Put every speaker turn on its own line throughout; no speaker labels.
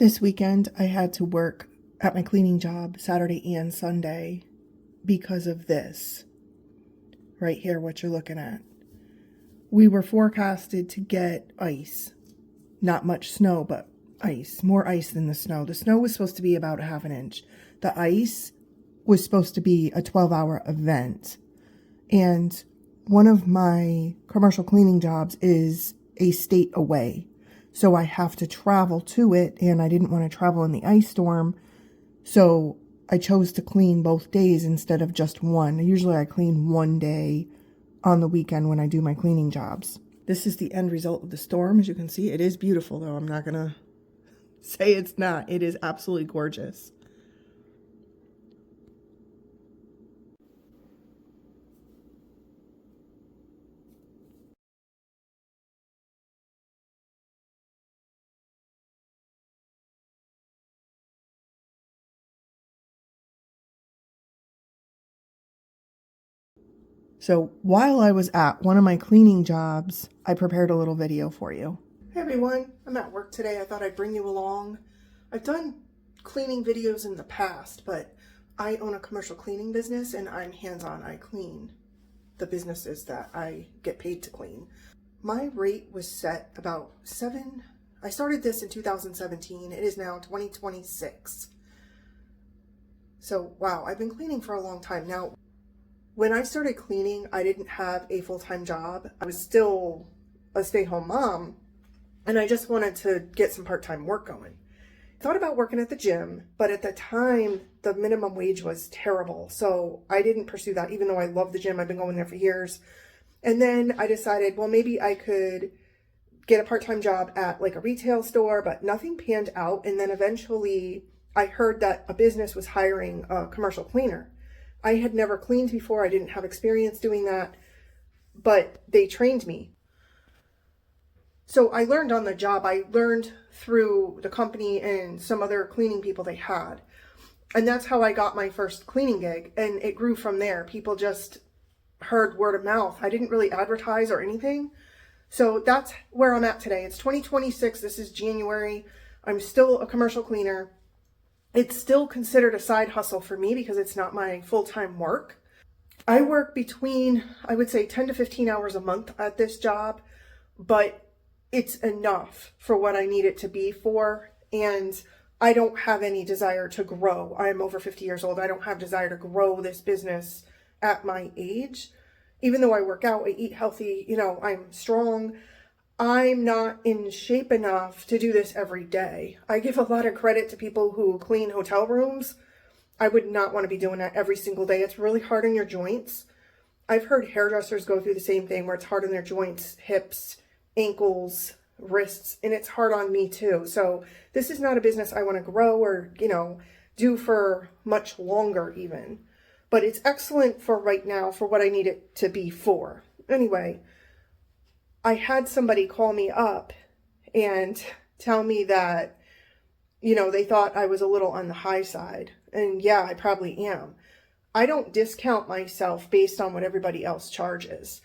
This weekend, I had to work at my cleaning job Saturday and Sunday because of this. Right here, what you're looking at. We were forecasted to get ice. Not much snow, but ice. More ice than the snow. The snow was supposed to be about a half an inch. The ice was supposed to be a 12-hour event. And one of my commercial cleaning jobs is a state away. So I have to travel to it, and I didn't want to travel in the ice storm. So I chose to clean both days instead of just one. Usually I clean one day on the weekend when I do my cleaning jobs. This is the end result of the storm. As you can see, it is beautiful, though. I'm not going to say it's not. It is absolutely gorgeous. So while I was at one of my cleaning jobs, I prepared a little video for you. Hey everyone, I'm at work today. I thought I'd bring you along. I've done cleaning videos in the past, but I own a commercial cleaning business and I'm hands-on. I clean the businesses that I get paid to clean. My rate was set about I started this in 2017. It is now 2026. So wow, I've been cleaning for a long time now. When I started cleaning, I didn't have a full-time job. I was still a stay-at-home mom, and I just wanted to get some part-time work going. I thought about working at the gym, but at the time, the minimum wage was terrible, so I didn't pursue that, even though I love the gym. I've been going there for years. And then I decided, well, maybe I could get a part-time job at like a retail store, but nothing panned out. And then eventually, I heard that a business was hiring a commercial cleaner. I had never cleaned before. I didn't have experience doing that, but they trained me. So I learned on the job. I learned through the company and some other cleaning people they had. And that's how I got my first cleaning gig. And it grew from there. People just heard word of mouth. I didn't really advertise or anything. So that's where I'm at today. It's 2026. This is January. I'm still a commercial cleaner. It's still considered a side hustle for me because it's not my full-time work. I work between, I would say 10 to 15 hours a month at this job, but it's enough for what I need it to be for. And I don't have any desire to grow. I'm over 50 years old. I don't have desire to grow this business at my age. Even though I work out, I eat healthy, I'm strong. I'm not in shape enough to do this every day. I give a lot of credit to people who clean hotel rooms. I would not want to be doing that every single day. It's really hard on your joints. I've heard hairdressers go through the same thing where it's hard on their joints, hips, ankles, wrists, and it's hard on me too. So this is not a business I want to grow or, do for much longer even. But it's excellent for right now for what I need it to be for. Anyway, I had somebody call me up and tell me that, they thought I was a little on the high side. And yeah, I probably am. I don't discount myself based on what everybody else charges.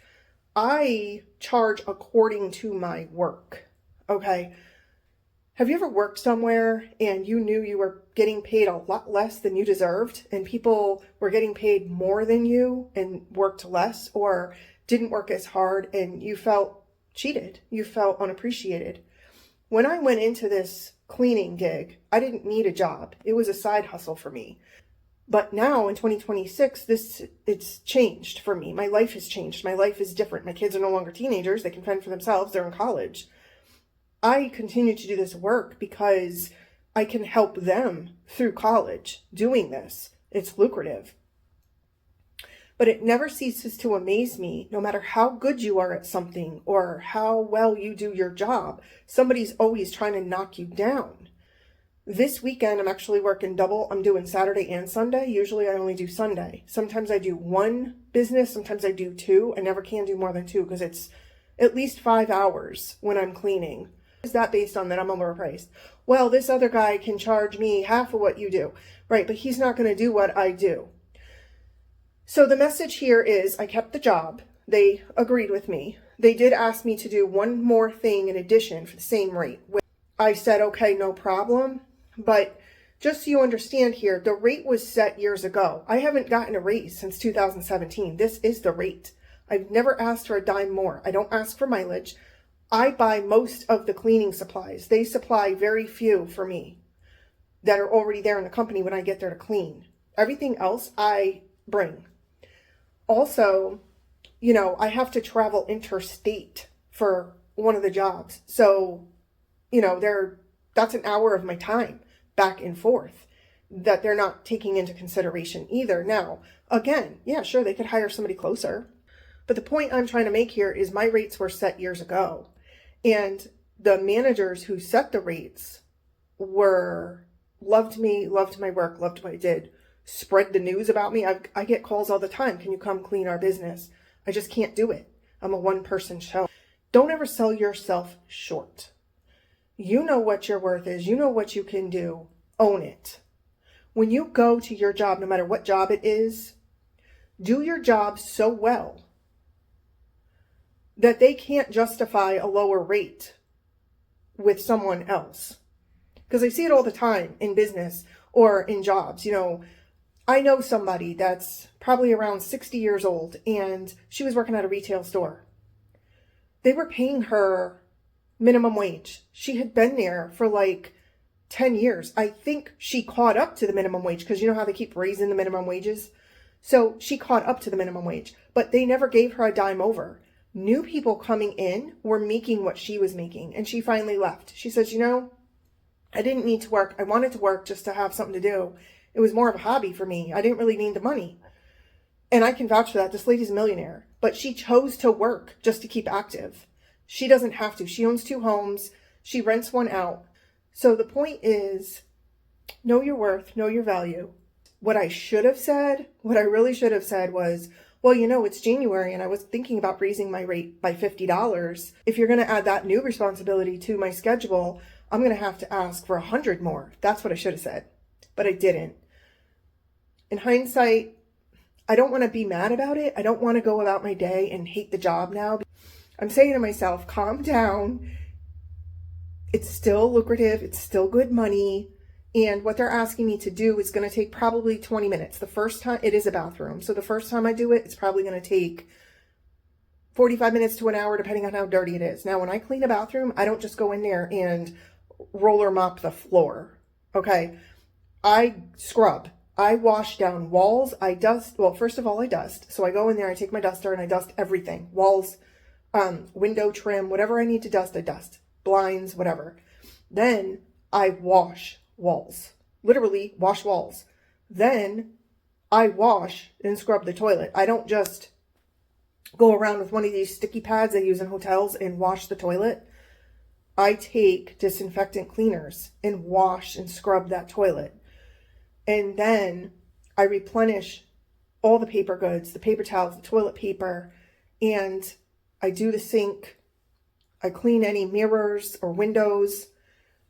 I charge according to my work. Okay. Have you ever worked somewhere and you knew you were getting paid a lot less than you deserved and people were getting paid more than you and worked less or didn't work as hard and you felt cheated? You felt unappreciated. When I went into this cleaning gig, I didn't need a job. It was a side hustle for me. But now in 2026, it's changed for me. My life has changed. My life is different. My kids are no longer teenagers. They can fend for themselves. They're in college. I continue to do this work because I can help them through college doing this. It's lucrative. But it never ceases to amaze me, no matter how good you are at something or how well you do your job, somebody's always trying to knock you down. This weekend, I'm actually working double. I'm doing Saturday and Sunday. Usually I only do Sunday. Sometimes I do one business. Sometimes I do two. I never can do more than two because it's at least 5 hours when I'm cleaning. Is that based on that I'm overpriced? Well, this other guy can charge me half of what you do. Right, but he's not going to do what I do. So the message here is I kept the job. They agreed with me. They did ask me to do one more thing in addition for the same rate. I said, okay, no problem. But just so you understand here, the rate was set years ago. I haven't gotten a raise since 2017. This is the rate. I've never asked for a dime more. I don't ask for mileage. I buy most of the cleaning supplies. They supply very few for me that are already there in the company when I get there to clean. Everything else I bring. Also, I have to travel interstate for one of the jobs. So, that's an hour of my time back and forth that they're not taking into consideration either. Now, again, yeah, sure, they could hire somebody closer. But the point I'm trying to make here is my rates were set years ago. And the managers who set the rates loved me, loved my work, loved what I did, spread the news about me. I get calls all the time. Can you come clean our business? I just can't do it. I'm a one-person show. Don't ever sell yourself short. You know what your worth is. You know what you can do. Own it. When you go to your job, no matter what job it is, do your job so well that they can't justify a lower rate with someone else. Because I see it all the time in business or in jobs. I know somebody that's probably around 60 years old, and she was working at a retail store. They were paying her minimum wage. She had been there for like 10 years. I think she caught up to the minimum wage, because you know how they keep raising the minimum wages? So she caught up to the minimum wage, but they never gave her a dime over. New people coming in were making what she was making, and she finally left. She says, I didn't need to work. I wanted to work just to have something to do. It was more of a hobby for me. I didn't really need the money. And I can vouch for that. This lady's a millionaire, but she chose to work just to keep active. She doesn't have to. She owns 2 homes. She rents one out. So the point is, know your worth, know your value. What I really should have said was, well, it's January and I was thinking about raising my rate by $50. If you're going to add that new responsibility to my schedule, I'm going to have to ask for 100 more. That's what I should have said, but I didn't. In hindsight, I don't want to be mad about it. I don't want to go about my day and hate the job now. I'm saying to myself, calm down. It's still lucrative. It's still good money. And what they're asking me to do is going to take probably 20 minutes. The first time, it is a bathroom. So the first time I do it, it's probably going to take 45 minutes to an hour, depending on how dirty it is. Now, when I clean a bathroom, I don't just go in there and roller mop the floor. Okay. I scrub. I wash down walls. I dust. Well, first of all, I dust. So I go in there, I take my duster and I dust everything. Walls, window trim, whatever I need to dust, I dust. Blinds, whatever. Then I wash walls. Literally wash walls. Then I wash and scrub the toilet. I don't just go around with one of these sticky pads they use in hotels and wash the toilet. I take disinfectant cleaners and wash and scrub that toilet. And then I replenish all the paper goods, the paper towels, the toilet paper, and I do the sink. I clean any mirrors or windows.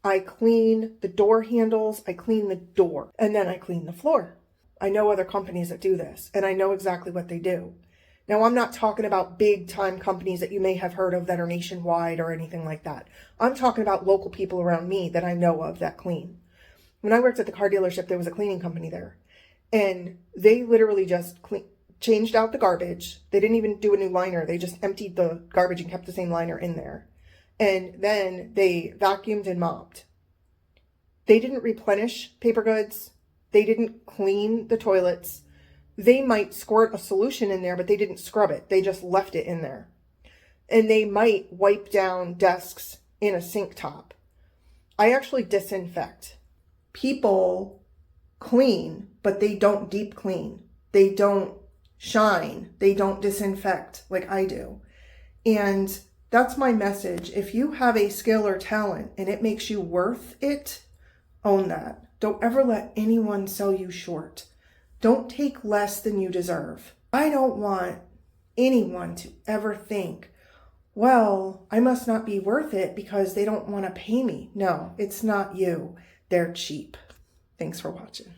I clean the door handles. I clean the door. And then I clean the floor. I know other companies that do this, and I know exactly what they do. Now, I'm not talking about big time companies that you may have heard of that are nationwide or anything like that. I'm talking about local people around me that I know of that clean. When I worked at the car dealership, there was a cleaning company there, and they literally just changed out the garbage. They didn't even do a new liner. They just emptied the garbage and kept the same liner in there. And then they vacuumed and mopped. They didn't replenish paper goods. They didn't clean the toilets. They might squirt a solution in there, but they didn't scrub it. They just left it in there. And they might wipe down desks in a sink top. I actually disinfect. People clean, but they don't deep clean. They don't shine. They don't disinfect like I do. And that's my message. If you have a skill or talent and it makes you worth it, own that. Don't ever let anyone sell you short. Don't take less than you deserve. I don't want anyone to ever think, well, I must not be worth it because they don't want to pay me. No, it's not you. They're cheap. Thanks for watching.